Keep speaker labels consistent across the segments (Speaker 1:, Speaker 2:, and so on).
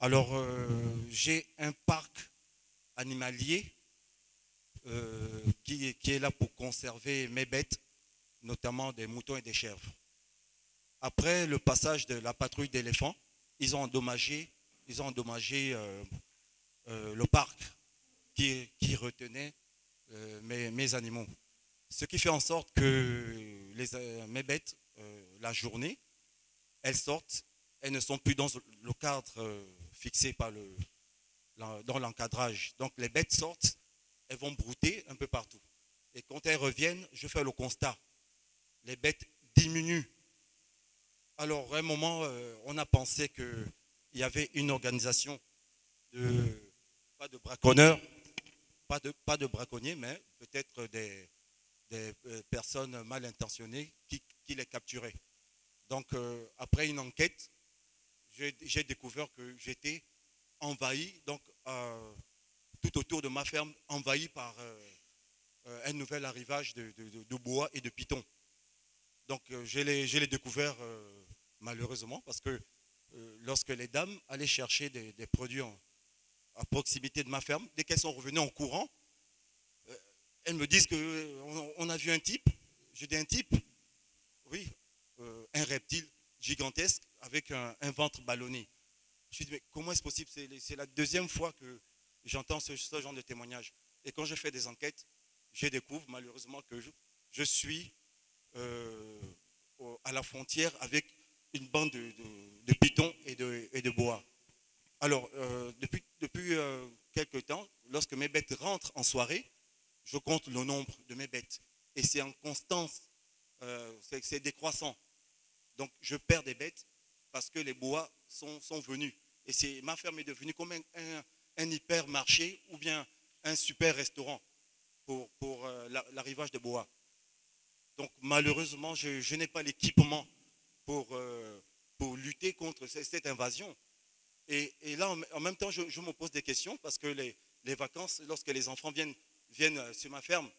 Speaker 1: Alors, j'ai un parc animalier qui est là pour conserver mes bêtes, notamment des moutons et des chèvres. Après le passage de la patrouille d'éléphants, ils ont endommagé, ils ont endommagé le parc qui retenait mes animaux. Ce qui fait en sorte que mes bêtes, la journée, elles sortent, elles ne sont plus dans le cadre fixé par dans l'encadrage. Donc les bêtes sortent, elles vont brouter un peu partout. Et quand elles reviennent, je fais le constat. Les bêtes diminuent. Alors, à un moment, on a pensé qu'il y avait une organisation de, pas de braconneurs, pas de braconniers, mais peut-être des personnes mal intentionnées qui les capturaient. Donc, après une enquête, j'ai découvert que j'étais envahi, donc tout autour de ma ferme, envahi par un nouvel arrivage de bois et de pitons. Donc, je l'ai découvert malheureusement parce que lorsque les dames allaient chercher des produits à proximité de ma ferme, dès qu'elles sont revenues en courant, euh, elles me disent qu'on a vu un type. Je dis un type, oui, un reptile gigantesque avec un ventre ballonné. Je dis, mais comment est-ce possible? C'est la deuxième fois que j'entends ce genre de témoignage. Et quand je fais des enquêtes, je découvre malheureusement que je suis euh, à la frontière avec une bande de pitons et de bois. Alors, depuis quelques temps, lorsque mes bêtes rentrent en soirée, je compte le nombre de mes bêtes. Et c'est en constance, c'est décroissant. Donc, je perds des bêtes parce que les bois sont venus. Et ma ferme est devenue comme un hypermarché ou bien un super restaurant pour l'arrivage de bois. Donc, malheureusement, je n'ai pas l'équipement pour lutter contre cette invasion. Et là, en même temps, je me pose des questions parce que les vacances, lorsque les enfants viennent sur ma ferme,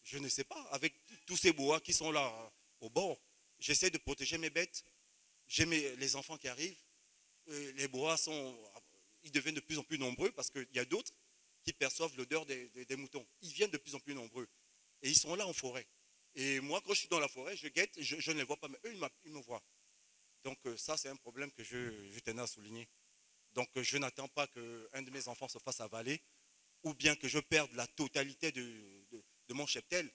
Speaker 1: je ne sais pas, avec tous ces bois qui sont là au bord, j'essaie de protéger mes bêtes. J'ai les enfants qui arrivent, les bois ils deviennent de plus en plus nombreux parce qu'il y a d'autres qui perçoivent l'odeur des moutons. Ils viennent de plus en plus nombreux et ils sont là en forêt. Et moi, quand je suis dans la forêt, je guette, je ne les vois pas, mais eux, ils me voient. Donc ça, c'est un problème que je tenais à souligner. Donc je n'attends pas qu'un de mes enfants se fasse avaler ou bien que je perde la totalité de mon cheptel.